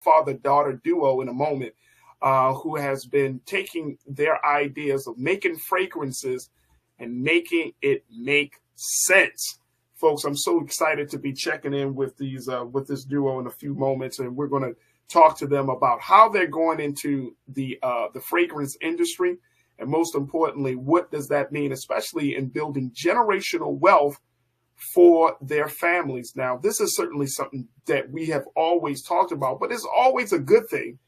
father-daughter duo in a moment, who has been taking their ideas of making fragrances and making it make sense. Folks, I'm so excited to be checking in with this duo in a few moments, and we're going to talk to them about how they're going into the fragrance industry, and most importantly, what does that mean, especially in building generational wealth for their families. Now, this is certainly something that we have always talked about, but it's always a good thing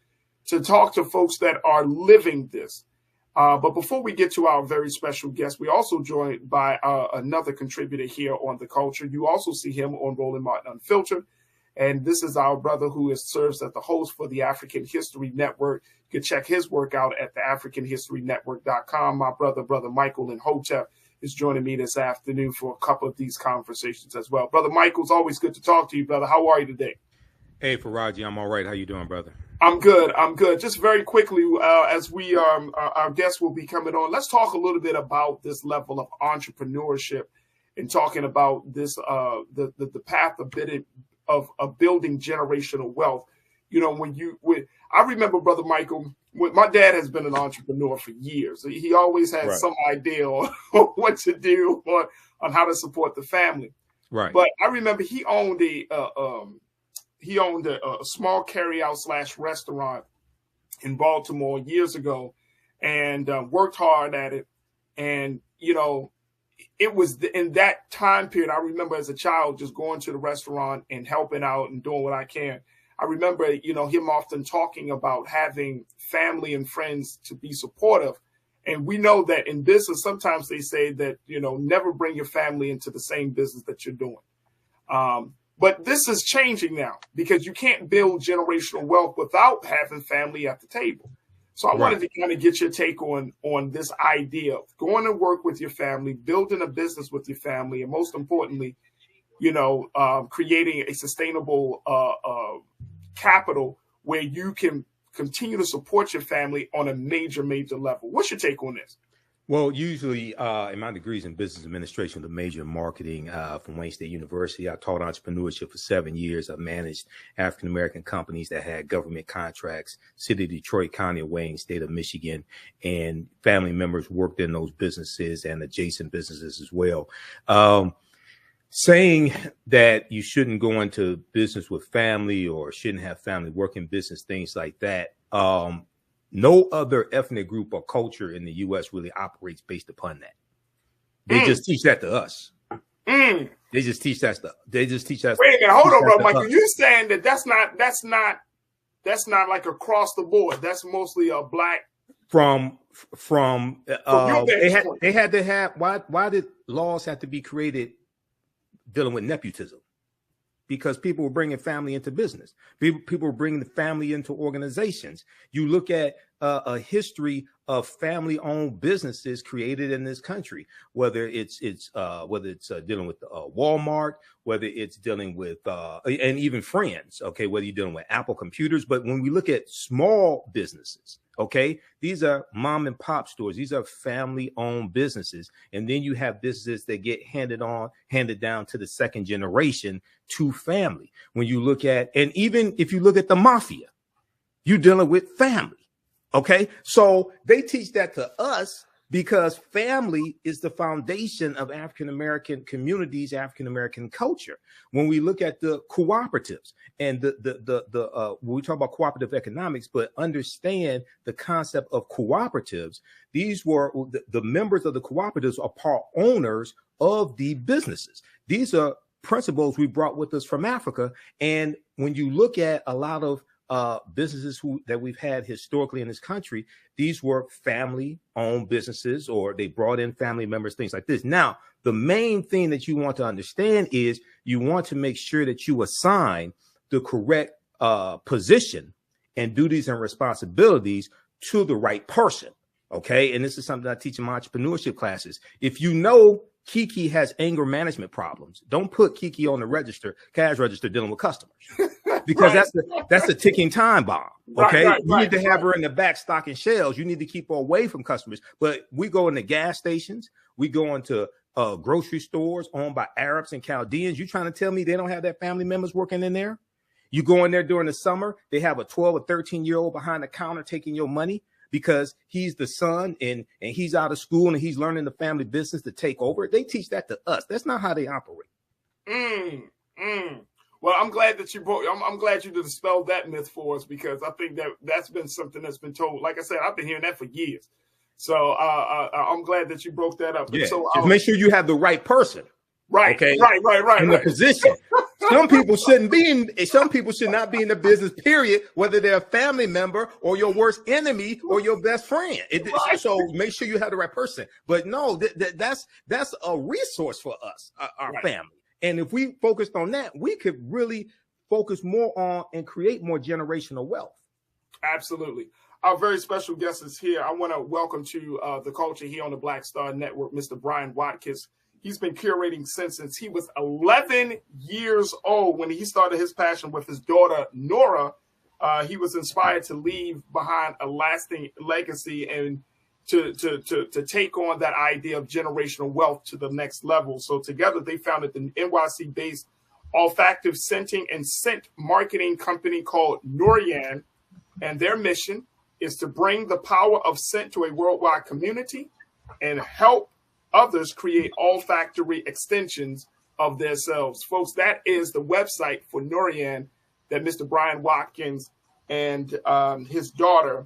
to talk to folks that are living this. But before we get to our very special guest, we also joined by another contributor here on The Culture. You also see him on Roland Martin Unfiltered. And this is our brother who serves as the host for the African History Network. You can check his work out at theafricanhistorynetwork.com. My brother Michael Imhotep is joining me this afternoon for a couple of these conversations as well. Brother Michael, it's always good to talk to you, brother. How are you today? Hey, Faraji, I'm all right. How you doing, brother? I'm good. Just very quickly, as we our guests will be coming on, let's talk a little bit about this level of entrepreneurship and talking about this the path of building generational wealth. You know, I remember, Brother Michael, my dad has been an entrepreneur for years. He always had some idea on what to do on how to support the family. Right. But I remember he owned a small carryout / restaurant in Baltimore years ago, and worked hard at it. And, you know, it was in that time period, I remember as a child just going to the restaurant and helping out and doing what I can. I remember, you know, him often talking about having family and friends to be supportive. And we know that in business, sometimes they say that, you know, never bring your family into the same business that you're doing. But this is changing now because you can't build generational wealth without having family at the table. So I wanted to kind of get your take on this idea of going to work with your family, building a business with your family, and most importantly, you know, creating a sustainable capital where you can continue to support your family on a major level. What's your take on this? Well, usually in my degrees in business administration with major marketing from Wayne State University, I taught entrepreneurship for 7 years. I managed African-American companies that had government contracts, City of Detroit, County of Wayne, State of Michigan, and family members worked in those businesses and adjacent businesses as well. Saying that you shouldn't go into business with family or shouldn't have family work in business, things like that. No other ethnic group or culture in the U.S. really operates based upon that. They just teach that to us. They just teach that stuff. They just teach us. Wait a minute, hold on, bro, Michael. You're saying that that's not like across the board. That's mostly a black. They had to have. Why did laws have to be created dealing with nepotism? Because people were bringing family into business. People were bringing the family into organizations. You look at a history of family-owned businesses created in this country, whether it's dealing with Walmart, whether it's dealing with and even Friends. Okay, whether you're dealing with Apple computers, but when we look at small businesses, okay, these are mom and pop stores. These are family-owned businesses, and then you have businesses that get handed down to the second generation to family. When you look at, and even if you look at the mafia, you're dealing with family. Okay, so they teach that to us because family is the foundation of African-American communities, African-American culture. When we look at the cooperatives and when we talk about cooperative economics, but understand the concept of cooperatives, these were the members of the cooperatives are part owners of the businesses. These are principles we brought with us from Africa. And when you look at a lot of businesses that we've had historically in this country, these were family-owned businesses, or they brought in family members, things like this. Now, the main thing that you want to understand is you want to make sure that you assign the correct position and duties and responsibilities to the right person. Okay, and this is something I teach in my entrepreneurship classes. If you know Kiki has anger management problems, don't put Kiki on the cash register dealing with customers. Because that's a ticking time bomb. Okay, you need to have her in the back stocking shelves. You need to keep her away from customers. But we go into gas stations, we go into grocery stores owned by Arabs and Chaldeans. You trying to tell me they don't have their family members working in there? You go in there during the summer, they have a 12 or 13-year-old behind the counter taking your money because he's the son and he's out of school and he's learning the family business to take over. They teach that to us. That's not how they operate. Well, I'm glad that you brought. I'm glad you dispelled that myth for us, because I think that's been something that's been told. Like I said, I've been hearing that for years. So I'm glad that you be that up. Yeah. So just make sure you have the right person. Right. Okay. Right. In the position. Some people should not be in the business, period, whether they're a family member or your worst enemy or your best friend. So make sure you have the right person. But no, that's a resource for us, our family. And if we focused on that, we could really focus more on and create more generational wealth. Absolutely. Our very special guest is here. I want to welcome to the culture here on the Black Star Network, Mr. Brian Watkins. He's been curating since he was 11 years old when he started his passion with his daughter, Nora. He was inspired to leave behind a lasting legacy and to take on that idea of generational wealth to the next level. So together they founded the NYC-based olfactive scenting and scent marketing company called NORYAN. And their mission is to bring the power of scent to a worldwide community and help others create olfactory extensions of themselves. Folks, that is the website for NORYAN that Mr. Brian Watkins and his daughter,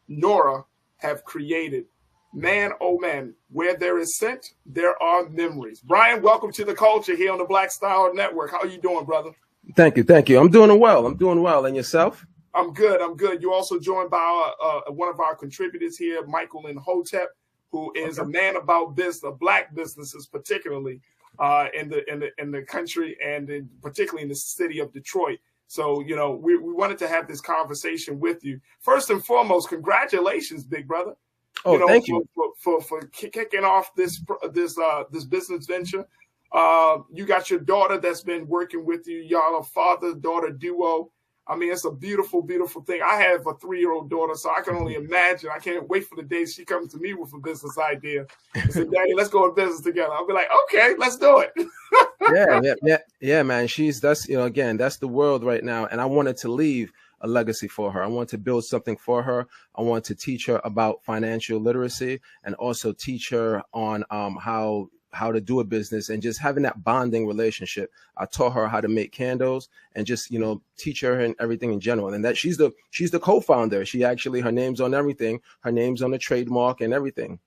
Nora, have created. Man, oh man, where there is scent, there are memories. Brian, welcome to the culture here on the Black Star Network. How are you doing, brother? Thank you. I'm doing well. And yourself? I'm good. You're also joined by one of our contributors here, Michael Imhotep, who is a man about business, black businesses, particularly in the country and particularly in the city of Detroit. So, we wanted to have this conversation with you. First and foremost, congratulations, big brother. Thank you for kicking off this business venture. You got your daughter that's been working with you. Y'all are father-daughter duo. I mean, it's a beautiful, beautiful thing. I have a 3-year-old daughter, so I can only imagine. I can't wait for the day she comes to me with a business idea and say, "Daddy, let's go in business together." I'll be like, "Okay, let's do it." Yeah, man. That's the world right now. And I wanted to leave a legacy for her. I want to build something for her. I want to teach her about financial literacy and also teach her on how to do a business and just having that bonding relationship. I taught her how to make candles and just, teach her and everything in general. And that she's the co-founder. Her name's on everything. Her name's on the trademark and everything.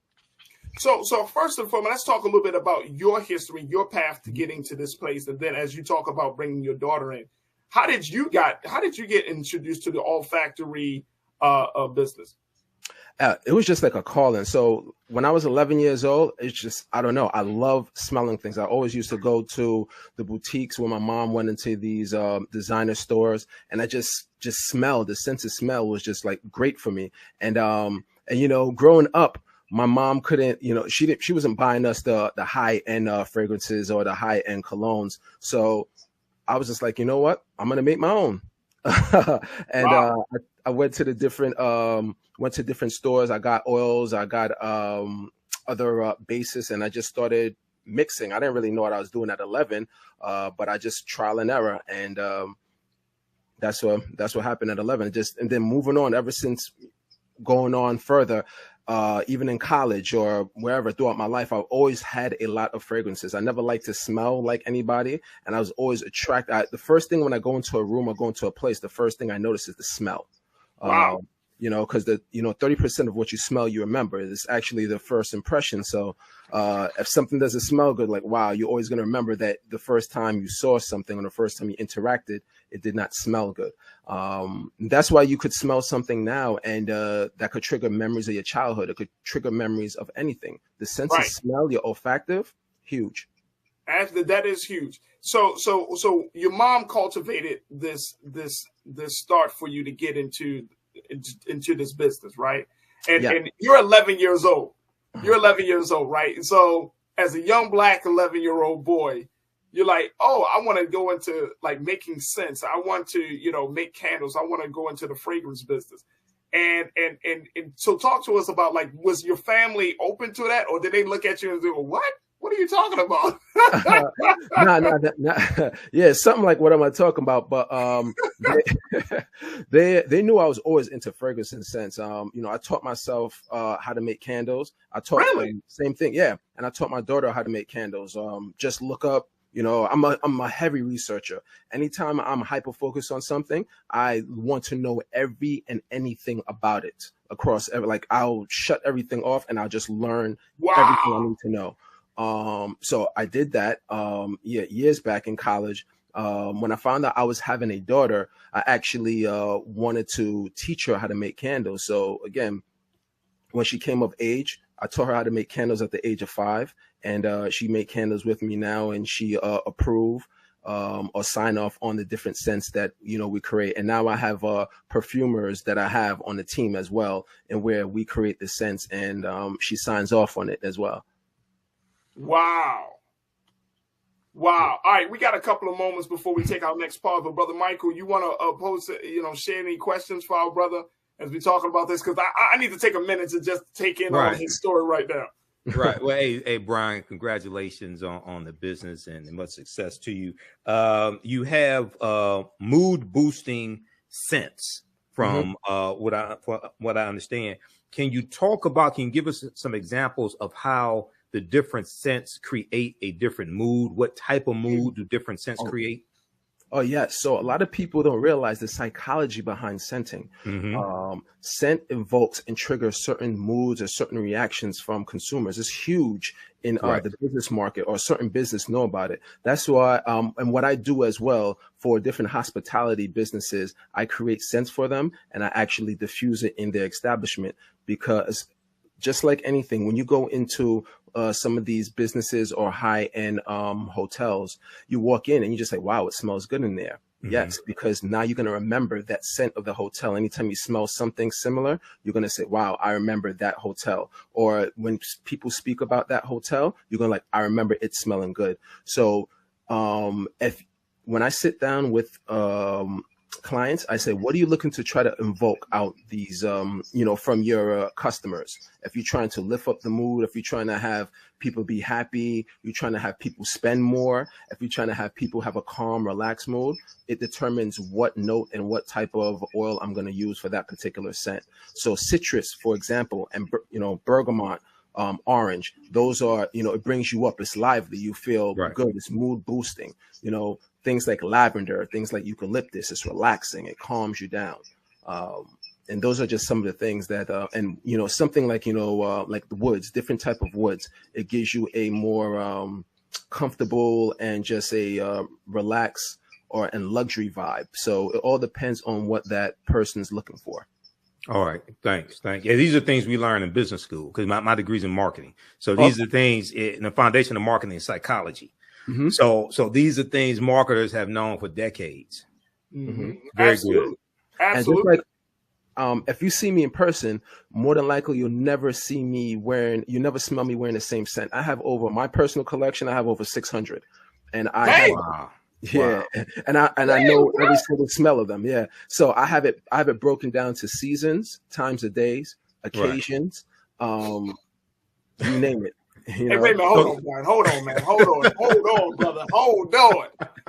So first and foremost, let's talk a little bit about your history, your path to getting to this place. And then as you talk about bringing your daughter in, how did you get introduced to the olfactory business? It was just like a calling. So when I was 11 years old, it's just, I don't know. I love smelling things. I always used to go to the boutiques where my mom went into these designer stores, and I just smelled. The sense of smell was just like great for me. And growing up, my mom couldn't, she wasn't buying us the high end fragrances or the high end colognes. So I was just like, you know what? I'm gonna make my own. And wow. I went to different stores. I got oils. I got other bases, and I just started mixing. I didn't really know what I was doing at 11, but I just trial and error, and that's what happened at 11. And then moving on ever since, going on further. Even in college or wherever throughout my life, I've always had a lot of fragrances. I never liked to smell like anybody, and I was always attracted. The first thing when I go into a room or go into a place, the first thing I notice is the smell. Wow. Because 30% of what you smell, you remember. It's actually the first impression. So if something doesn't smell good, like, wow, you're always going to remember that the first time you saw something or the first time you interacted, it did not smell good. That's why you could smell something now, and that could trigger memories of your childhood. It could trigger memories of anything. The sense of smell, your olfactive, huge. That is huge. So your mom cultivated this start for you to get into this business, right? And you're 11 years old. You're 11 years old, right? And so as a young black 11-year-old boy, you're like, oh, I want to go into like making sense. I want to, make candles. I want to go into the fragrance business. And so talk to us about, like, was your family open to that, or did they look at you and go, what? What are you talking about? Nah. Yeah, something like what am I talking about? But they knew I was always into fragrance and scents. You know, I taught myself how to make candles. I taught Really? same thing, yeah. And I taught my daughter how to make candles. Just look up. You know, I'm a heavy researcher. Anytime I'm hyper focused on something, I want to know every and anything about it across. Like I'll shut everything off and I'll just learn everything I need to know. So I did that years back in college. When I found out I was having a daughter, I actually wanted to teach her how to make candles. So again, when she came of age, I taught her how to make candles at the age of 5, and she made candles with me now, and she approve or sign off on the different scents that, you know, we create. And now I have perfumers that I have on the team as well, and where we create the scents, and she signs off on it as well. Wow. Wow. All right, we got a couple of moments before we take our next pause. But Brother Michael, you want to share any questions for our brother as we're talking about this? Because I need to take a minute to just take in on his story right now. Right. Well, hey, Brian, congratulations on the business and much success to you. You have mood boosting scents from what I understand. Can you give us some examples of how the different scents create a different mood? What type of mood do different scents create? Oh, yeah. So a lot of people don't realize the psychology behind scenting. Scent evokes and triggers certain moods or certain reactions from consumers. It's huge in the business market, or certain business know about it. That's why, and what I do as well for different hospitality businesses, I create scents for them and I actually diffuse it in their establishment, because just like anything, when you go into some of these businesses or high-end hotels, you walk in and you just say, wow, it smells good in there. Yes, because now you're going to remember that scent of the hotel. Anytime you smell something similar, you're going to say, wow, I remember that hotel. Or when people speak about that hotel, you're going to I remember it smelling good. So when I sit down with clients, I say, what are you looking to try to invoke out these, from your customers? If you're trying to lift up the mood, if you're trying to have people be happy, you're trying to have people spend more, if you're trying to have people have a calm, relaxed mood, it determines what note and what type of oil I'm going to use for that particular scent. So citrus, for example, and, bergamot, orange, those are, it brings you up. It's lively. You feel good. It's mood boosting. Things like lavender, things like eucalyptus, it's relaxing. It calms you down. And those are just some of the things that, something like, like the woods, different type of woods, it gives you a more comfortable and just a relaxed and luxury vibe. So it all depends on what that person's looking for. All right. Thanks. Yeah, these are things we learn in business school, because my degree's in marketing. So these are things in the foundation of marketing and psychology. So these are things marketers have known for decades. Very Absolutely. Good. Absolutely. And just like, if you see me in person, more than likely you'll never smell me wearing the same scent. I have my personal collection, I have over 600. And and I know every single smell of them. Yeah. So I have it broken down to seasons, times of days, occasions, you name it. Hey, wait a minute, hold on, brother, hold on.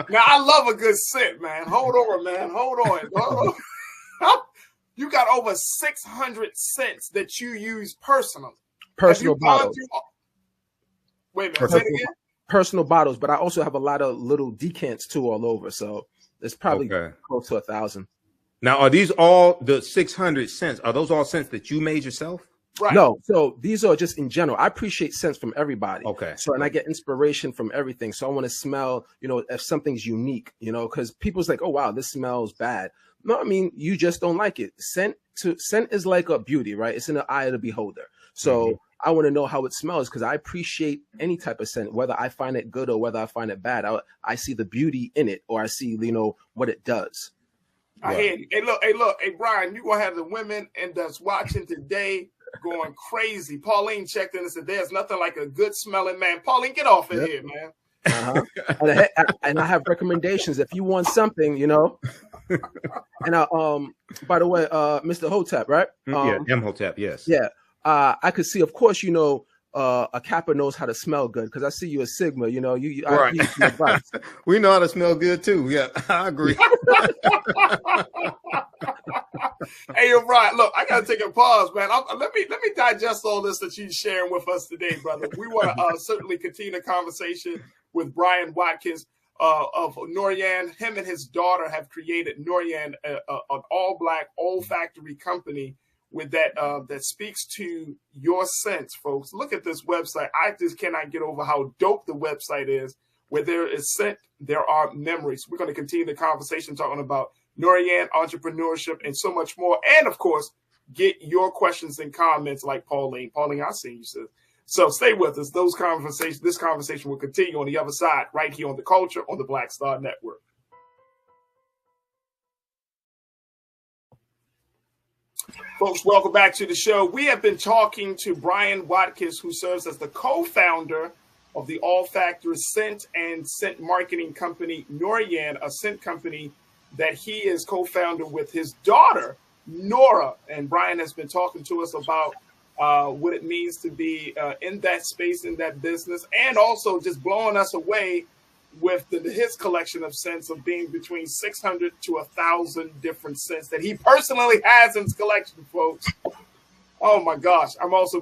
Now, I love a good scent, man. Hold on. You got over 600 scents that you use personally. Personal bottles. Wait a minute, say it again. Personal bottles, but I also have a lot of little decants too all over. So it's probably close to 1,000. Now, are these all the 600 scents? Are those all scents that you made yourself? Right. No, so these are just in general. I appreciate scents from everybody. Okay. So, and I get inspiration from everything. So I want to smell, if something's unique, because people's like, oh, wow, this smells bad. No, I mean, you just don't like it. Scent is like a beauty, right? It's in the eye of the beholder. So I want to know how it smells, because I appreciate any type of scent, whether I find it good or whether I find it bad. I see the beauty in it, or I see, what it does. I hear you. Hey, Brian, you're going to have the women that's watching today going crazy. Pauline checked in and said, there's nothing like a good smelling man. Pauline, get off in here, man. And I have recommendations if you want something, And by the way, Mr. Hotep, right? Imhotep, yes. Yeah. I could see, of course, a Kappa knows how to smell good, because I see you a Sigma. You know, Right. I need some advice. We know how to smell good too. Yeah, I agree. Hey, you're right. Look, I gotta take a pause, man. Let me digest all this that you're sharing with us today, brother. We want to certainly continue the conversation with Brian Watkins of NORYAN. Him and his daughter have created NORYAN, an all-black, olfactory company with that that speaks to your sense, folks. Look at this website. I just cannot get over how dope the website is. Where there is scent, there are memories. We're going to continue the conversation talking about NORYAN, entrepreneurship, and so much more. And, of course, get your questions and comments like Pauline. Pauline, I see you, sis. So stay with us. This conversation will continue on the other side, right here on The Culture on the Black Star Network. Folks, welcome back to the show. We have been talking to Brian Watkins, who serves as the co-founder of the olfactory scent and scent marketing company, NORYAN, a scent company that he is co-founder with his daughter, Nora. And Brian has been talking to us about what it means to be in that space, in that business, and also just blowing us away with his collection of scents of being between 600 to 1,000 different scents that he personally has in his collection, folks. Oh my gosh! I'm also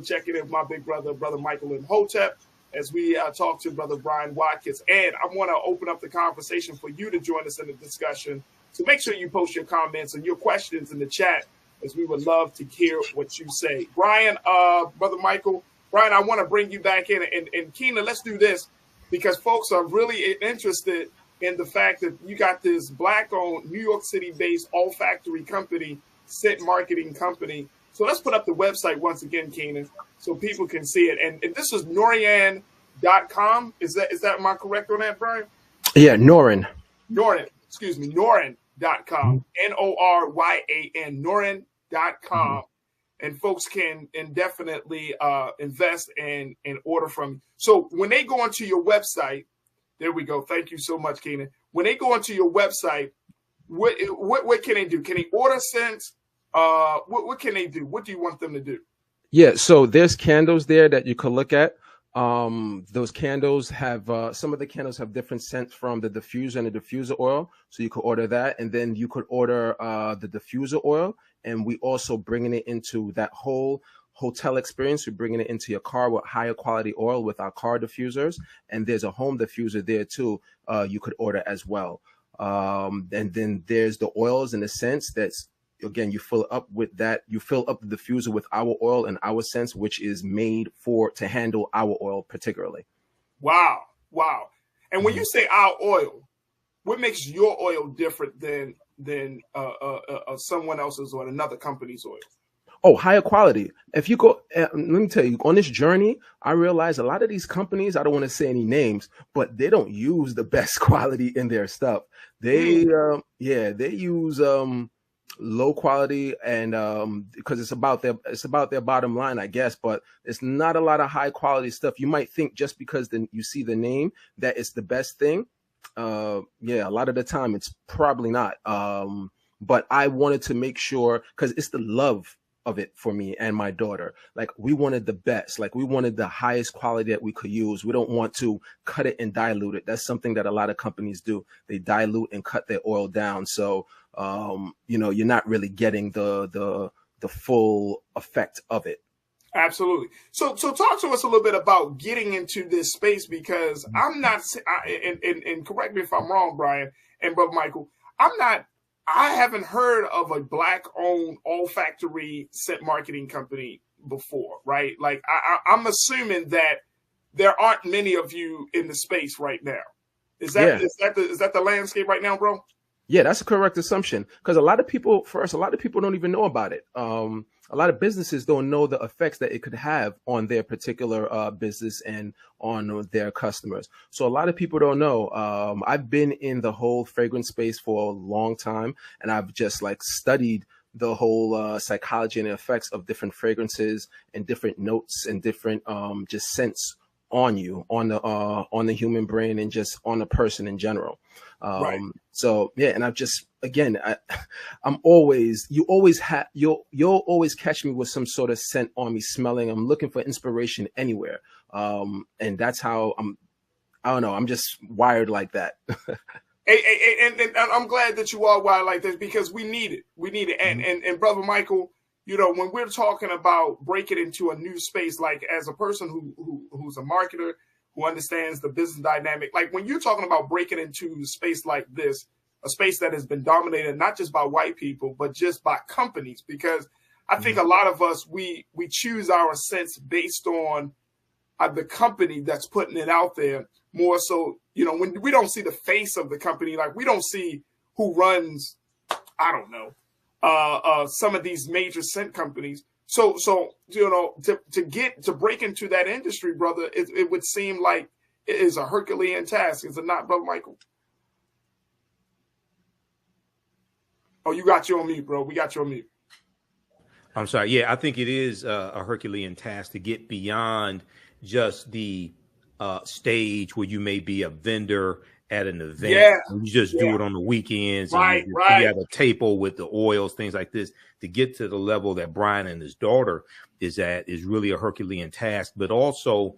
checking in with my big brother, Brother Michael Imhotep, as we talk to Brother Brian Watkins. And I want to open up the conversation for you to join us in the discussion. So make sure you post your comments and your questions in the chat, as we would love to hear what you say. Brian, Brother Michael, Brian, I want to bring you back in. And Keena, let's do this, because folks are really interested in the fact that you got this Black-owned, New York City-based olfactory company, scent marketing company. So let's put up the website once again, Keenan, so people can see it. And this is NORYAN.com. Is that, am I correct on that, Brian? Yeah, NORYAN. NORYAN.com. NORYAN, NORYAN.com. And folks can indefinitely invest and order from you. So when they go onto your website, there we go. Thank you so much, Keenan. When they go onto your website, what can they do? Can they order scents? What can they do? What do you want them to do? Yeah, so there's candles there that you could look at. Those candles have some of the candles have different scents from the diffuser and the diffuser oil. So you could order that, and then you could order the diffuser oil. And we also bringing it into that whole hotel experience. We're bringing it into your car with higher quality oil with our car diffusers. And there's a home diffuser there too. You could order as well. And then there's the oils and the scents that's, again, you fill up with that. You fill up the diffuser with our oil and our scents, which is made to handle our oil particularly. Wow. And when you say our oil, what makes your oil different than someone else's or another company's oil? Oh, higher quality. If you go, let me tell you, on this journey, I realized a lot of these companies, I don't want to say any names, but they don't use the best quality in their stuff. They use low quality, and because it's about their bottom line, I guess, but it's not a lot of high quality stuff. You might think just because you see the name that it's the best thing. A lot of the time it's probably not. But I wanted to make sure, because it's the love of it for me and my daughter. Like, we wanted the best, like we wanted the highest quality that we could use. We don't want to cut it and dilute it. That's something that a lot of companies do. They dilute and cut their oil down. So, you're not really getting the full effect of it. Absolutely. So talk to us a little bit about getting into this space, because I'm not, and correct me if I'm wrong, Brian and Brother Michael, I haven't heard of a Black-owned olfactory scent marketing company before, right? Like, I'm assuming that there aren't many of you in the space right now. Is that the landscape right now, bro? Yeah, that's a correct assumption, because a lot of people don't even know about it. A lot of businesses don't know the effects that it could have on their particular business and on their customers. So a lot of people don't know. I've been in the whole fragrance space for a long time, and I've just studied the whole psychology and effects of different fragrances and different notes and different just scents on you, on the human brain, and just on the person in general. Right. So yeah, and I've just, again, I'm always, you'll always catch me with some sort of scent on me smelling. I'm looking for inspiration anywhere. And that's how I don't know. I'm just wired like that. And I'm glad that you are wired like this, because we need it. We need it. And Brother Michael, you know, when we're talking about breaking into a new space, like as a person who's a marketer, who understands the business dynamic, like when you're talking about breaking into a space like this, a space that has been dominated not just by white people, but just by companies, because I think a lot of us, we choose our sense based on the company that's putting it out there, more so, you know, when we don't see the face of the company, like we don't see who runs, I don't know, some of these major scent companies. So you know, to break into that industry, brother, it would seem like it is a Herculean task, is it not, Brother Michael? Oh, you got you on mute, bro. We got you on mute. I'm sorry. Yeah, I think it is a Herculean task to get beyond just the stage where you may be a vendor at an event. Yeah, you just do it on the weekends. Right, and right. You have a table with the oils, things like this. To get to the level that Brian and his daughter is at is really a Herculean task. But also,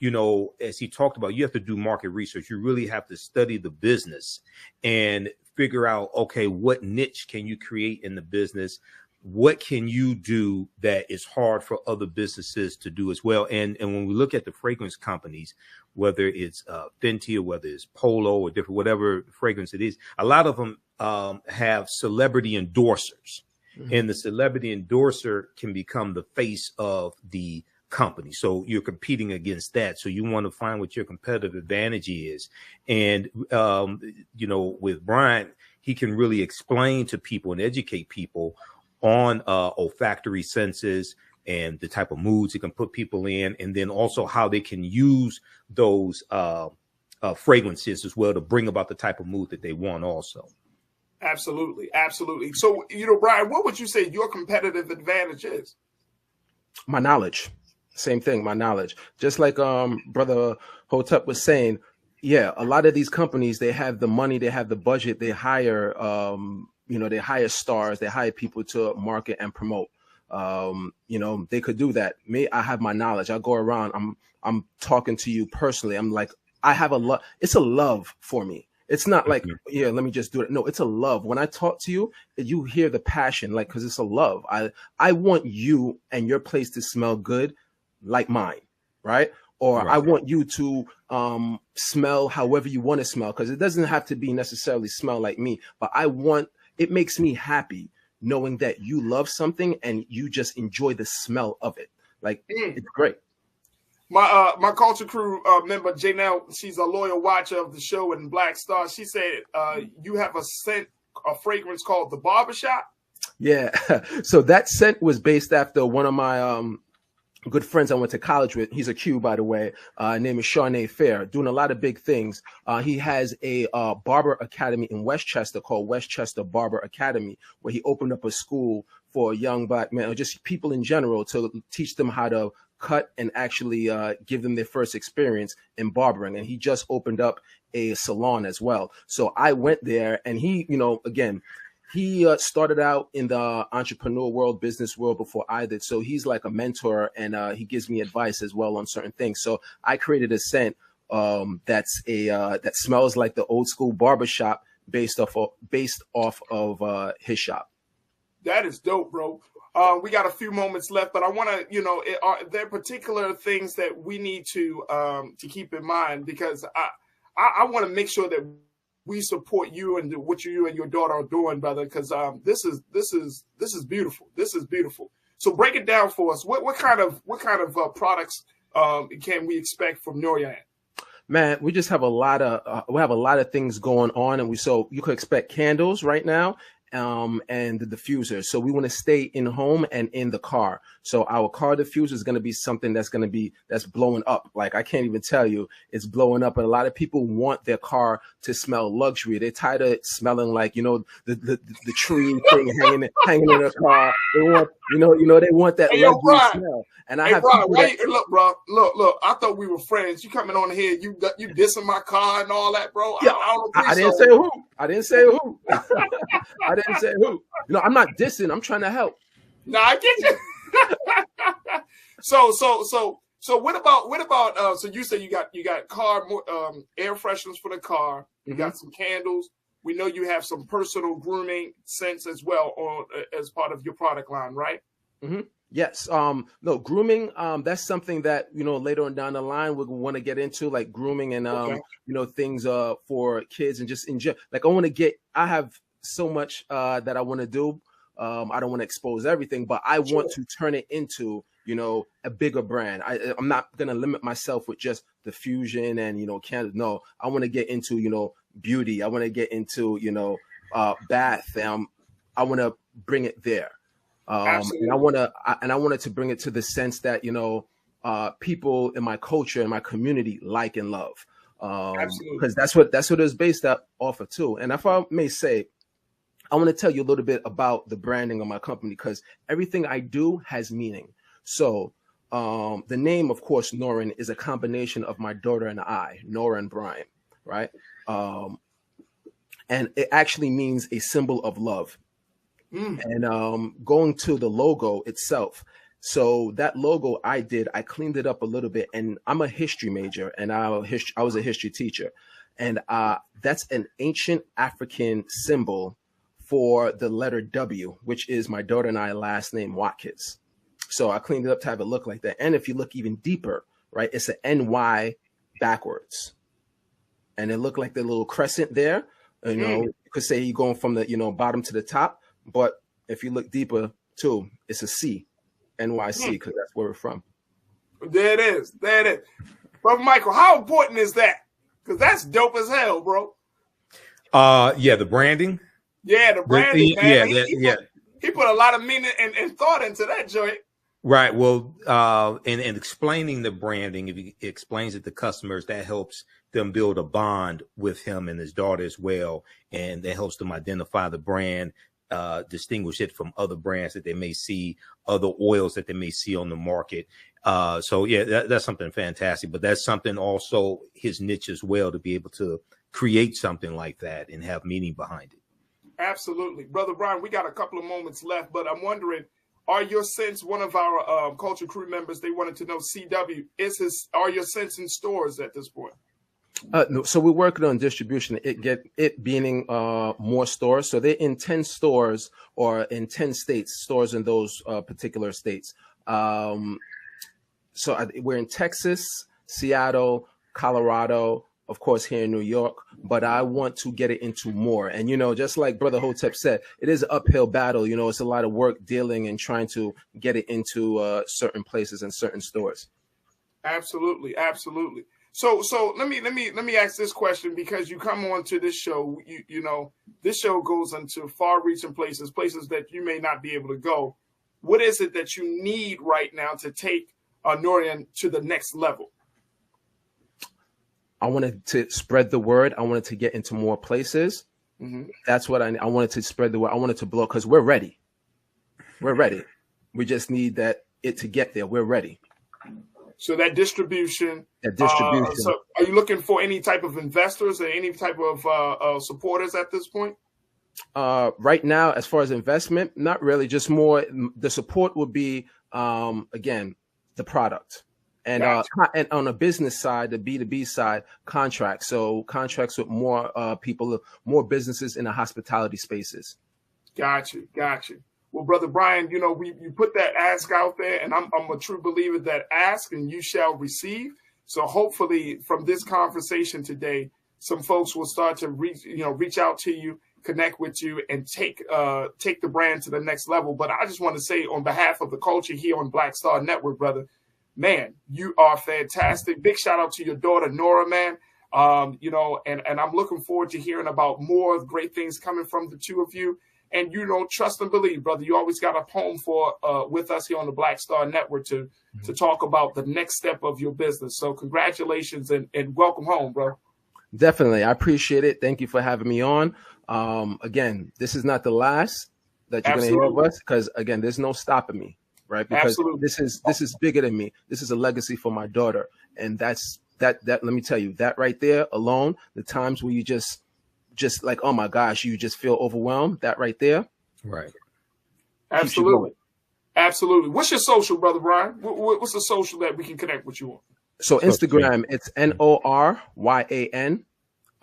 you know, as he talked about, you have to do market research. You really have to study the business and figure out, okay, what niche can you create in the business? What can you do that is hard for other businesses to do as well? And when we look at the fragrance companies, whether it's Fenty or whether it's Polo or different, whatever fragrance it is, a lot of them have celebrity endorsers. Mm-hmm. And the celebrity endorser can become the face of the company. So you're competing against that. So you want to find what your competitive advantage is. And, you know, with Brian, he can really explain to people and educate people on olfactory senses and the type of moods it can put people in, and then also how they can use those fragrances as well to bring about the type of mood that they want also. Absolutely. Absolutely. So, you know, Brian, what would you say your competitive advantage is? My knowledge. Same thing, my knowledge. Just like Brother Hotep was saying, yeah, a lot of these companies, they have the money, they have the budget, they hire you know, they hire stars, they hire people to market and promote. You know, they could do that. Me, I have my knowledge. I go around, I'm talking to you personally. I'm like, I have a love. It's a love for me. It's not like, yeah, let me just do it. No, it's a love. When I talk to you, you hear the passion, like, because it's a love. I want you and your place to smell good like mine, right? Or right. I want you to smell however you want to smell, because it doesn't have to be necessarily smell like me, but it makes me happy knowing that you love something and you just enjoy the smell of it. Like, it's great. My Culture Crew member, Janelle, she's a loyal watcher of the show in Black Star. She said you have a fragrance called the Barbershop. Yeah. So that scent was based after one of my good friends I went to college with. He's a Q, by the way. Name is Shawnee Fair, doing a lot of big things. He has a barber academy in Westchester called Westchester Barber Academy, where he opened up a school for young Black men, or just people in general, to teach them how to cut and actually give them their first experience in barbering. And he just opened up a salon as well. So I went there, and he, you know, again, he started out in the entrepreneur world, business world before I did. So he's like a mentor, and he gives me advice as well on certain things. So I created a scent that smells like the old school barbershop based off of his shop. That is dope, bro. We got a few moments left, but I want to, you know, are there particular things that we need to keep in mind? Because I want to make sure that we support you and what you and your daughter are doing, brother. Because this is beautiful. This is beautiful. So break it down for us. What kind of products can we expect from NORYAN? Man, we just have a lot of things going on, and you could expect candles right now. And the diffuser. So we want to stay in home and in the car. So our car diffuser is going to be something that's blowing up. Like, I can't even tell you, it's blowing up. And a lot of people want their car to smell luxury. They're tired of smelling like, you know, the tree thing hanging in their car. They want, they want that luxury smell. And I have Brian, look, bro, look. I thought we were friends. You coming on here, you dissing my car and all that, bro. Yeah, I didn't say who. I didn't say who. I didn't say who. You know, I'm not dissing. I'm trying to help. No, I get you. So what about so you say you got car air fresheners for the car, you got some candles. We know you have some personal grooming scents as well on as part of your product line, right? Yes. No, grooming, that's something that, you know, later on down the line we want to get into, like grooming and you know, things for kids and just enjoy. Like I have so much that I want to do. I don't want to expose everything, but I want to turn it into, you know, a bigger brand. I'm not going to limit myself with just diffusion and, you know, candles. No, I want to get into, you know, beauty. I want to get into, you know, bath. I want to bring it there. And I wanted to bring it to the sense that, you know, people in my culture and my community like and love. Because that's what it's based off of too. And if I may say, I want to tell you a little bit about the branding of my company, because everything I do has meaning. So the name, of course, NORYAN, is a combination of my daughter and I, Nora and Brian, right? And it actually means a symbol of love. And going to the logo itself. So that logo I cleaned it up a little bit, and I'm a history major, and I was a history teacher. And that's an ancient African symbol for the letter W, which is my daughter and I last name, Watkins. So I cleaned it up to have it look like that. And if you look even deeper, right, it's an NY backwards. And it looked like the little crescent there. You know, you could say you're going from the, you know, bottom to the top. But if you look deeper too, it's a C, NYC, because that's where we're from. There it is. There it is. Brother Michael, how important is that? Because that's dope as hell, bro. Yeah, the branding. Yeah, the branding, man. He put a lot of meaning and thought into that joint. Right. Well, and explaining the branding, if he explains it to customers, that helps them build a bond with him and his daughter as well. And that helps them identify the brand, distinguish it from other brands that they may see, other oils that they may see on the market. So yeah, that's something fantastic, but that's something also his niche as well, to be able to create something like that and have meaning behind it. Absolutely. Brother Brian, we got a couple of moments left, but I'm wondering, are your scents, one of our culture crew members, they wanted to know, CW, are your scents in stores at this point? No, so we're working on distribution. It being more stores. So they're in 10 stores or in 10 states, stores in those particular states. So we're in Texas, Seattle, Colorado, of course, here in New York, but I want to get it into more. And, you know, just like Brother Hotep said, it is an uphill battle. You know, it's a lot of work dealing and trying to get it into certain places and certain stores. Absolutely. Absolutely. So let me ask this question, because you come on to this show, you know, this show goes into far-reaching places that you may not be able to go. What is it that you need right now to take NORYAN to the next level? I wanted to spread the word. I wanted to get into more places. That's what I wanted to spread the word. I wanted to blow, because we're ready. We're ready. We just need it to get there. We're ready. So that distribution. So are you looking for any type of investors or any type of supporters at this point? Right now, as far as investment, not really. Just more. The support would be, again, the product. And and on the business side, the B2B side, contracts. So contracts with more people, more businesses in the hospitality spaces. Got you. Well, Brother Brian, you know, you put that ask out there, and I'm a true believer that ask and you shall receive. So hopefully from this conversation today, some folks will start to reach out to you, connect with you, and take the brand to the next level. But I just want to say, on behalf of the culture here on Black Star Network, brother, man, you are fantastic. Big shout out to your daughter, Nora, man. You know, and I'm looking forward to hearing about more great things coming from the two of you. And, you know, trust and believe, brother, you always got a home with us here on the Black Star Network to talk about the next step of your business. So congratulations and welcome home, bro. Definitely. I appreciate it. Thank you for having me on. Again, this is not the last that you're going to hear of us, because, again, there's no stopping me. Right. Because this is bigger than me. This is a legacy for my daughter. And that let me tell you, that right there alone, the times where you just just like, oh my gosh, you just feel overwhelmed, that right there. Right. Absolutely. Absolutely. What's your social, Brother Brian? What's the social that we can connect with you on? So Instagram, it's NORYAN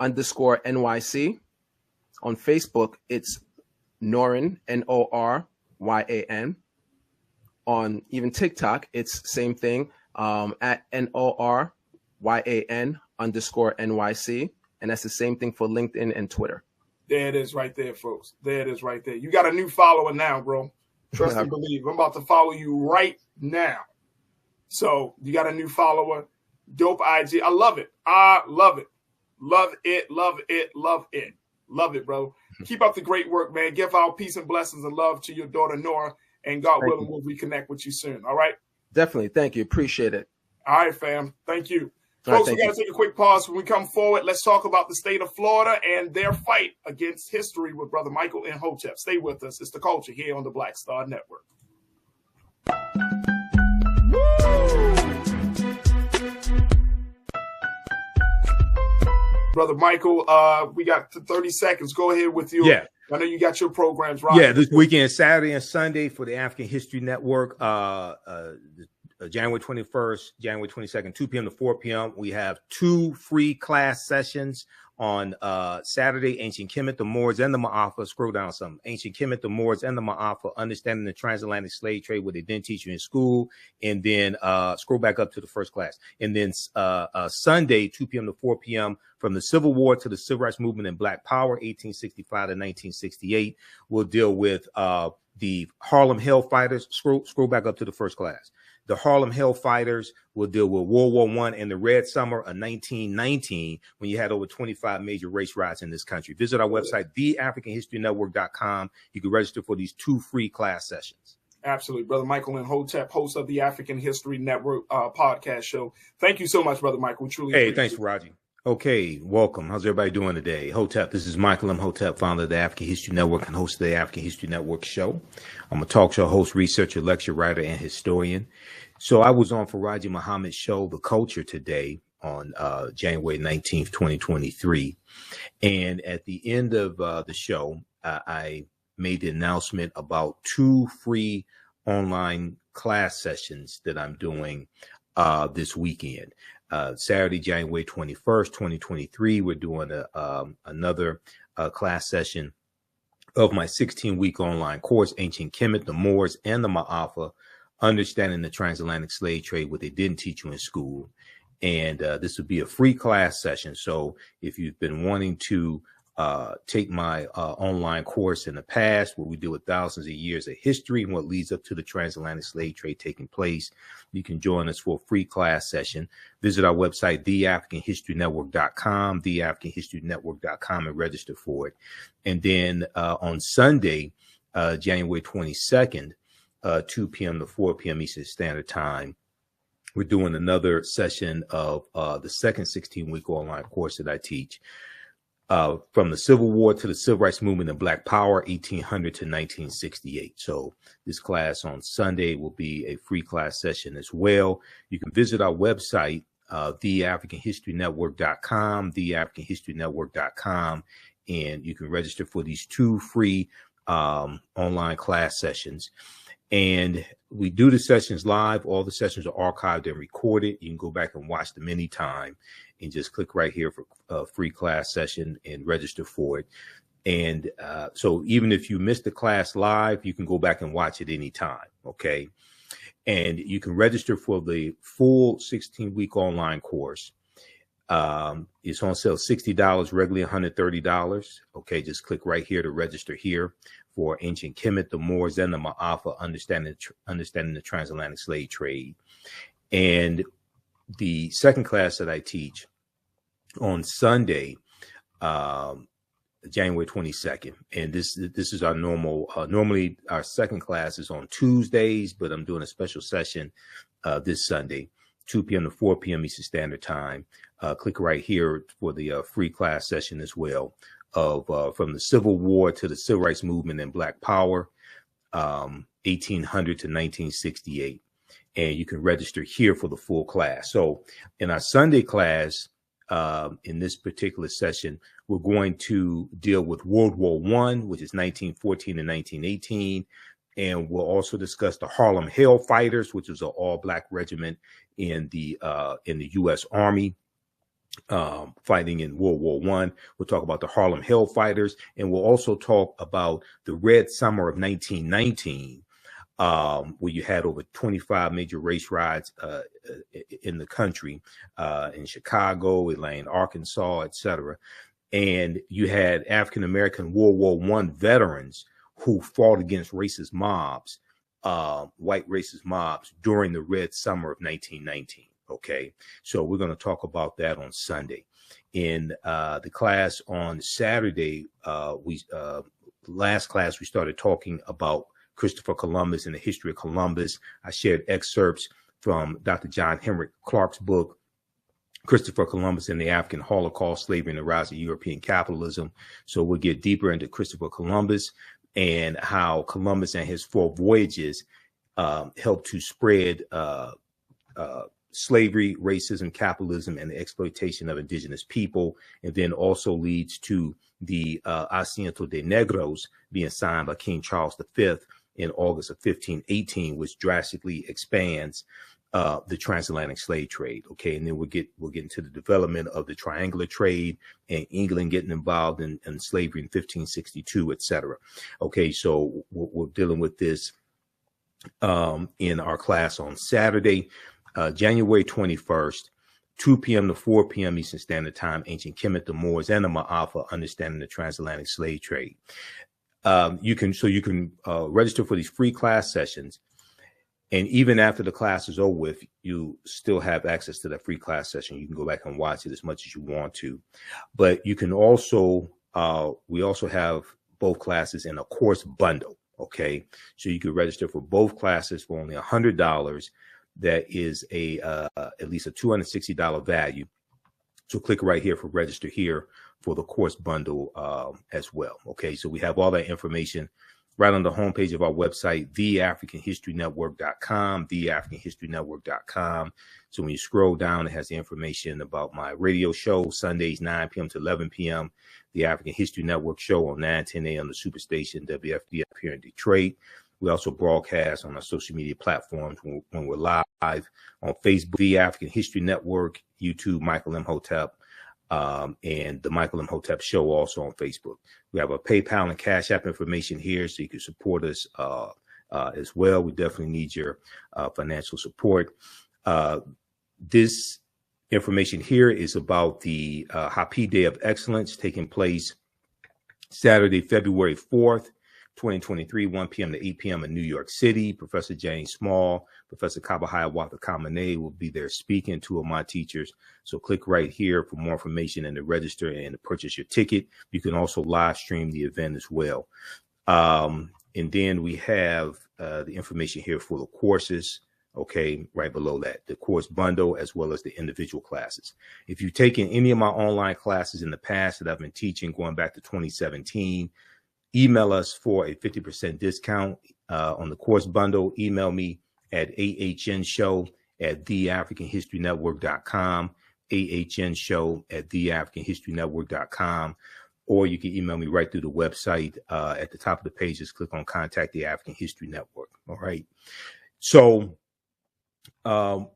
_NYC. On Facebook, it's NORYAN, NORYAN. On even TikTok, it's same thing, at NORYAN _NYC. And that's the same thing for LinkedIn and Twitter. There it is right there, folks. There it is right there. You got a new follower now, bro. Trust and believe. I'm about to follow you right now. So you got a new follower. Dope IG. I love it. I love it. Love it. Love it. Love it. Love it, bro. Keep up the great work, man. Give our peace and blessings and love to your daughter, Nora. And God willing, we'll reconnect with you soon. All right? Definitely. Thank you. Appreciate it. All right, fam. Thank you. Folks, we got to take a quick pause. When we come forward, let's talk about the state of Florida and their fight against history with Brother Michael Imhotep. Stay with us. It's The Culture here on the Black Star Network. Brother Michael, we got 30 seconds. Go ahead with your. Yeah. I know you got your programs right. Yeah, this weekend, Saturday and Sunday for the African History Network. January 21st, January 22nd, 2 p.m. to 4 p.m. We have 2 free class sessions on Saturday, Ancient Kemet, the Moors, and the Maafa. Scroll down some. Ancient Kemet, the Moors, and the Maafa, Understanding the Transatlantic Slave Trade, what they didn't teach you in school. And then scroll back up to the first class. And then Sunday, 2 p.m. to 4 p.m., from the Civil War to the Civil Rights Movement and Black Power, 1865 to 1968. We'll deal with the Harlem Hellfighters. Scroll back up to the first class. The Harlem Hellfighters will deal with World War I and the Red Summer of 1919, when you had over 25 major race riots in this country. Visit our website, theafricanhistorynetwork.com. You can register for these 2 free class sessions. Absolutely. Brother Michael Imhotep, host of the African History Network podcast show. Thank you so much, Brother Michael. We truly appreciate thanks, Raji. Okay, welcome. How's everybody doing today? Hotep, this is Michael Imhotep, founder of the African History Network and host of the African History Network show. I'm a talk show host, researcher, lecturer, writer, and historian. So I was on Faraji Muhammad's show, The Culture, today on January 19th, 2023. And at the end of the show, I made the announcement about 2 free online class sessions that I'm doing this weekend. Saturday, January 21st, 2023, we're doing another class session of my 16-week online course, Ancient Kemet, the Moors, and the Maafa, Understanding the Transatlantic Slave Trade, what they didn't teach you in school. And this would be a free class session. So if you've been wanting to take my online course in the past, where we deal with thousands of years of history and what leads up to the transatlantic slave trade taking place, you can join us for a free class session. Visit our website, theafricanhistorynetwork.com, theafricanhistorynetwork.com, and register for it. And then on Sunday, January 22nd, 2 p.m. to 4 p.m. Eastern Standard Time, we're doing another session of the second 16-week online course that I teach. From the Civil War to the Civil Rights Movement and Black Power, 1800 to 1968. So this class on Sunday will be a free class session as well. You can visit our website, theafricanhistorynetwork.com, theafricanhistorynetwork.com, and you can register for these 2 free online class sessions. And we do the sessions live. All the sessions are archived and recorded. You can go back and watch them anytime and just click right here for a free class session and register for it. And so even if you missed the class live, you can go back and watch it anytime. Okay. And you can register for the full 16-week online course. It's on sale $60, regularly $130. Okay. Just click right here to register here for Ancient Kemet, the Moors, and the Maafa, understanding the transatlantic slave trade. And the second class that I teach on Sunday, January 22nd, and this is our normal. Normally, our second class is on Tuesdays, but I'm doing a special session this Sunday, 2 p.m. to 4 p.m. Eastern Standard Time. Click right here for the free class session as well, of from the Civil War to the Civil Rights Movement and Black Power, 1800 to 1968. And you can register here for the full class. So in our Sunday class, in this particular session, we're going to deal with World War I, which is 1914 and 1918. And we'll also discuss the Harlem Hellfighters, which is an all-black regiment in the U.S. Army fighting in World War I. We'll talk about the Harlem Hellfighters, and we'll also talk about the Red Summer of 1919, where you had over 25 major race riots in the country, in Chicago, Atlanta, Arkansas, etc. And you had African-American World War I veterans who fought against racist mobs, white racist mobs during the Red Summer of 1919. Okay, so we're going to talk about that on Sunday. In the class on Saturday, last class we started talking about Christopher Columbus and the history of Columbus. I shared excerpts from Dr. John Henrik Clarke's book, Christopher Columbus and the African Holocaust, Slavery and the Rise of European Capitalism. So we'll get deeper into Christopher Columbus and how Columbus and his 4 voyages helped to spread slavery, racism, capitalism, and the exploitation of indigenous people, and then also leads to the Asiento de Negros being signed by King Charles V in August of 1518, which drastically expands the transatlantic slave trade. Okay, and then we'll get into the development of the triangular trade and England getting involved in slavery in 1562, etc. Okay, so we're dealing with this in our class on Saturday, January 21st, 2 p.m. to 4 p.m. Eastern Standard Time, Ancient Kemet, the Moors, and the Maafa, Understanding the Transatlantic Slave Trade. You can register for these free class sessions. And even after the class is over with, you still have access to that free class session. You can go back and watch it as much as you want to. But you can also, we also have both classes in a course bundle, okay? So you can register for both classes for only $100. That is at least a $260 value. So click right here for register here for the course bundle as well, okay? So we have all that information right on the homepage of our website, theafricanhistorynetwork.com, theafricanhistorynetwork.com. So when you scroll down, it has the information about my radio show, Sundays, 9 p.m. to 11 p.m., the African History Network show on 9:10 a.m. the Superstation, WFDF here in Detroit. We also broadcast on our social media platforms when we're live on Facebook, the African History Network, YouTube, Michael Imhotep, and the Michael Imhotep Show also on Facebook. We have a PayPal and Cash App information here, so you can support us as well. We definitely need your financial support. This information here is about the Happy Day of Excellence taking place Saturday, February 4th. 2023, 1 p.m. to 8 p.m. in New York City. Professor James Small, Professor Kabahaya Watha-Kamene will be there speaking, 2 of my teachers. So click right here for more information and to register and to purchase your ticket. You can also live stream the event as well. And then we have the information here for the courses, okay, right below that, the course bundle as well as the individual classes. If you've taken any of my online classes in the past that I've been teaching going back to 2017, email us for a 50% discount on the course bundle. Email me at ahnshow@theafricanhistorynetwork.com, ahnshow@theafricanhistorynetwork.com, or you can email me right through the website. At the top of the page, just click on Contact the African History Network. All right. So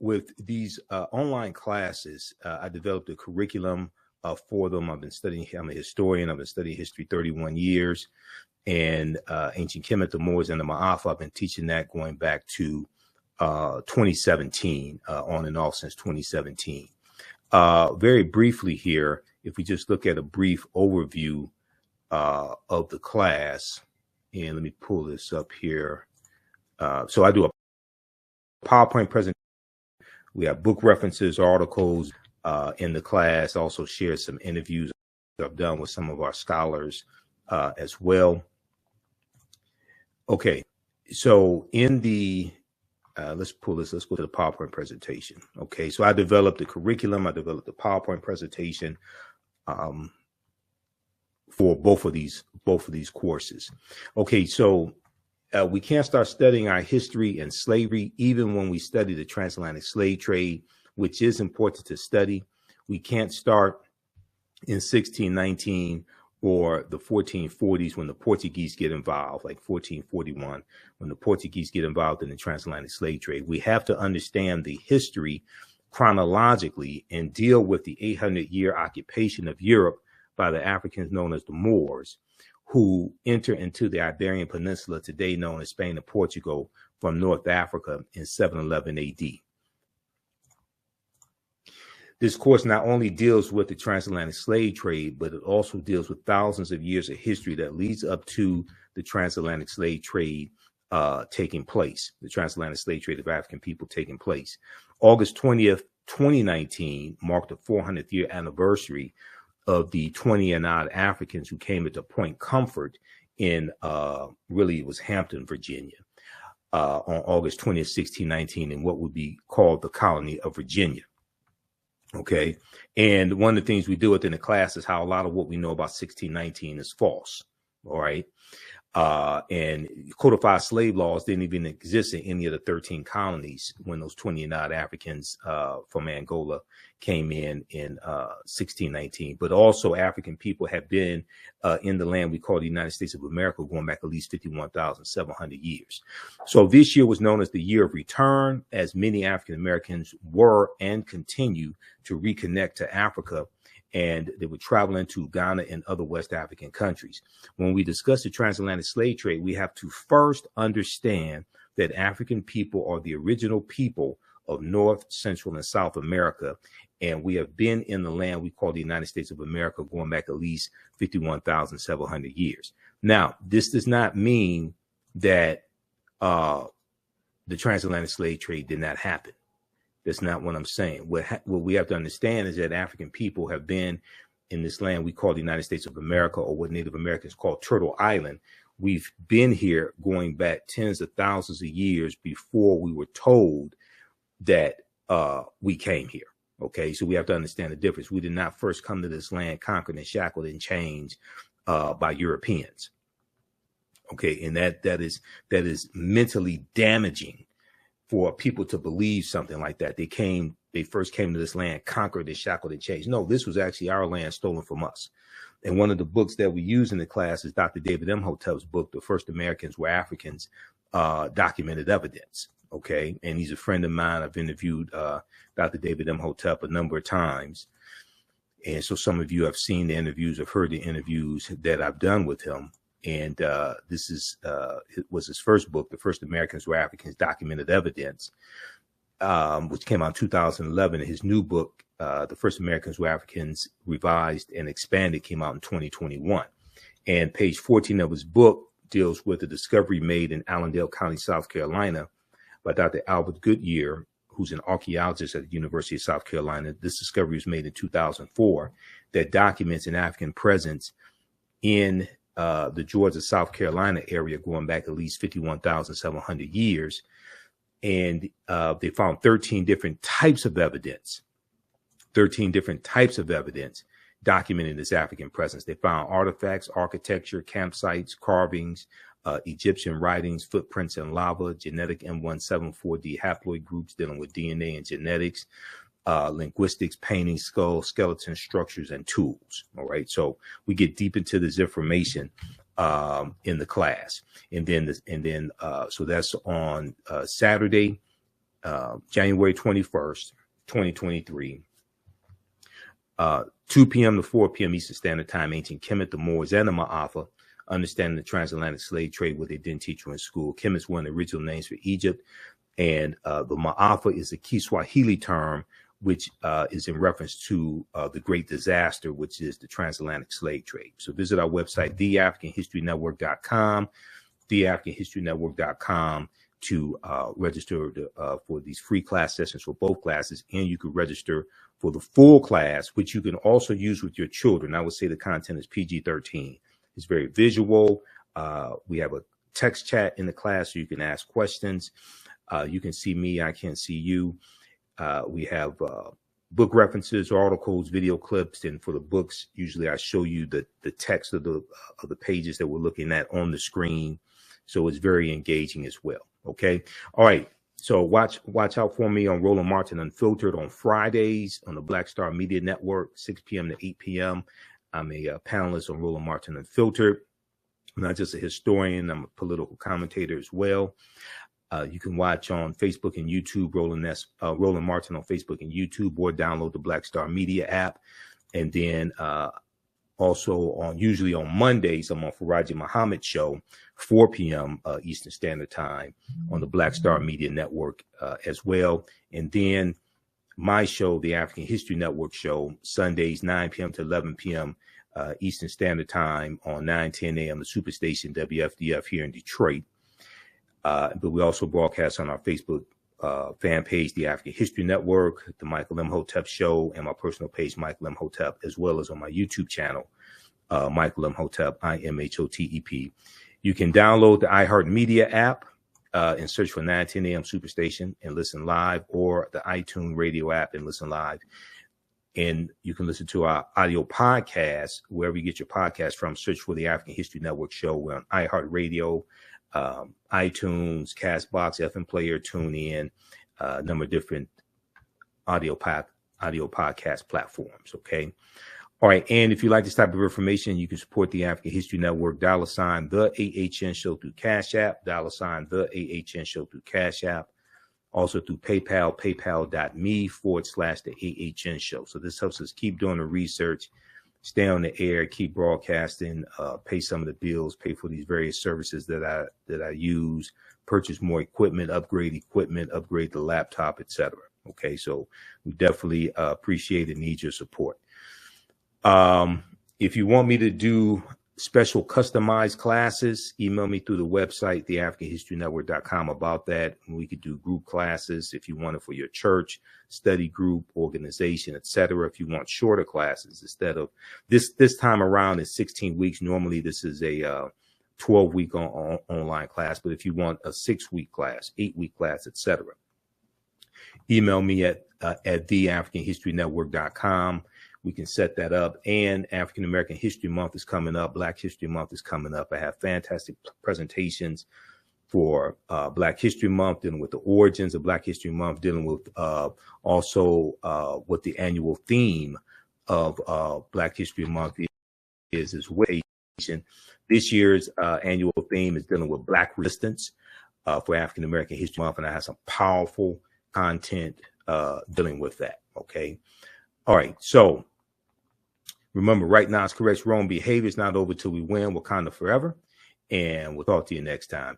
with these online classes, I developed a curriculum for them. I've been studying, I'm a historian. I've been studying history 31 years. And Ancient Kemet, the Moors, and the Maafa, I've been teaching that going back to 2017, on and off since 2017. Very briefly here, if we just look at a brief overview of the class, and let me pull this up here. So I do a PowerPoint presentation. We have book references, articles in the class. Also share some interviews I've done with some of our scholars as well. Okay, so in the let's pull this. Let's go to the PowerPoint presentation. Okay, so I developed the curriculum. I developed the PowerPoint presentation for both of these courses. Okay, so we can't start studying our history and slavery even when we study the transatlantic slave trade, which is important to study. We can't start in 1619 or the 1440s when the Portuguese get involved, like 1441, when the Portuguese get involved in the transatlantic slave trade. We have to understand the history chronologically and deal with the 800-year occupation of Europe by the Africans known as the Moors, who enter into the Iberian Peninsula, today known as Spain and Portugal, from North Africa in 711 AD. This course not only deals with the transatlantic slave trade, but it also deals with thousands of years of history that leads up to the transatlantic slave trade taking place, the transatlantic slave trade of African people taking place. August 20th, 2019 marked the 400th year anniversary of the 20 and odd Africans who came into Point Comfort in, really it was Hampton, Virginia, on August 20th, 1619, in what would be called the colony of Virginia. Okay. And one of the things we do within the class is how a lot of what we know about 1619 is false. All right. And codified slave laws didn't even exist in any of the 13 colonies when those 20 and odd Africans from Angola came in 1619. But also African people have been in the land we call the United States of America going back at least 51,700 years. So this year was known as the year of return, as many African Americans were and continue to reconnect to Africa, and they would travel into Ghana and other West African countries. When we discuss the transatlantic slave trade, we have to first understand that African people are the original people of North, Central, and South America. And we have been in the land we call the United States of America going back at least 51,700 years. Now, this does not mean that the transatlantic slave trade did not happen. That's not what I'm saying. What we have to understand is that African people have been in this land we call the United States of America, or what Native Americans call Turtle Island. We've been here going back tens of thousands of years before we were told that we came here. Okay, so we have to understand the difference. We did not first come to this land conquered and shackled and chained by Europeans. Okay, and that is mentally damaging for people to believe something like that. They first came to this land conquered and shackled and chained. No, this was actually our land stolen from us. And one of the books that we use in the class is Dr. David Imhotep's book, The First Americans Were Africans, Documented Evidence. Okay, and he's a friend of mine. I've interviewed Dr. David Imhotep a number of times. And so some of you have seen the interviews, have heard the interviews that I've done with him. And this was his first book, The First Americans Were Africans, Documented Evidence, which came out in 2011. And his new book, The First Americans Were Africans, Revised and Expanded, came out in 2021. And page 14 of his book deals with the discovery made in Allendale County, South Carolina, by Dr. Albert Goodyear, who's an archaeologist at the University of South Carolina. This discovery was made in 2004 that documents an African presence in the Georgia, South Carolina area going back at least 51,700 years. And they found 13 different types of evidence, documenting this African presence. They found artifacts, architecture, campsites, carvings, Egyptian writings, footprints in lava, genetic M174D haploid groups dealing with DNA and genetics, linguistics, painting, skulls, skeleton structures, and tools. All right. So we get deep into this information in the class. And then so that's on Saturday, January 21st, 2023. 2 p.m. to 4 p.m. Eastern Standard Time, ancient Kemet, the Moors, and the Maafa, understanding the transatlantic slave trade, what they didn't teach you in school. Kemet is one of the original names for Egypt, and the Maafa is a Kiswahili term, which is in reference to the Great Disaster, which is the transatlantic slave trade. So visit our website, theafricanhistorynetwork.com, theafricanhistorynetwork.com, to register for these free class sessions for both classes, and you could register for the full class, which you can also use with your children. I would say the content is PG-13. It's very visual. We have a text chat in the class so you can ask questions. You can see me, I can't see you. We have book references, articles, video clips, and for the books, usually I show you the text of the pages that we're looking at on the screen. So it's very engaging as well. Okay. All right. So watch out for me on Roland Martin Unfiltered on Fridays on the Black Star Media Network, 6 p.m. to 8 p.m. I'm a panelist on Roland Martin Unfiltered. I'm not just a historian, I'm a political commentator as well. You can watch on Facebook and YouTube, Roland Martin on Facebook and YouTube, or download the Black Star Media app. And then also usually on Mondays, I'm on Faraji Muhammad show, 4 p.m. Eastern Standard Time on the Black Star Media Network as well. And then my show, the African History Network show, Sundays, 9 p.m. to 11 p.m. Eastern Standard Time on 9:10 a.m. the Superstation WFDF here in Detroit. But we also broadcast on our Facebook fan page, the African History Network, the Michael Imhotep Show, and my personal page, Michael Imhotep, as well as on my YouTube channel, Michael Imhotep, IMHOTEP. You can download the iHeartMedia app and search for 9:10 a.m. Superstation and listen live, or the iTunes radio app and listen live. And you can listen to our audio podcast wherever you get your podcast from. Search for the African History Network show. We're on iHeartRadio, iTunes, Castbox, FM Player, TuneIn, a number of different audio podcast platforms. Okay. All right. And if you like this type of information, you can support the African History Network, $ the AHN show through Cash App, $ the AHN show through Cash App. Also through PayPal, paypal.me/the AHN show. So this helps us keep doing the research, stay on the air, keep broadcasting, pay some of the bills, pay for these various services that I use, purchase more equipment, upgrade the laptop, etc. Okay, so we definitely appreciate and need your support. If you want me to do special customized classes, email me through the website, theafricanhistorynetwork.com, about that. And we could do group classes if you want it for your church, study group, organization, etc. If you want shorter classes, instead of this time around is 16 weeks. Normally this is a 12-week online class, but if you want a 6-week class, 8-week class, etc., email me at theafricanhistorynetwork.com. We can set that up. And African American History Month is coming up. Black History Month is coming up. I have fantastic presentations for Black History Month, dealing with the origins of Black History Month, dealing with also what the annual theme of Black History Month is as well. This year's annual theme is dealing with Black resistance for African American History Month, and I have some powerful content dealing with that. Okay. All right. So remember, right now is correct. Wrong behavior is not over till we win. Wakanda forever. And we'll talk to you next time.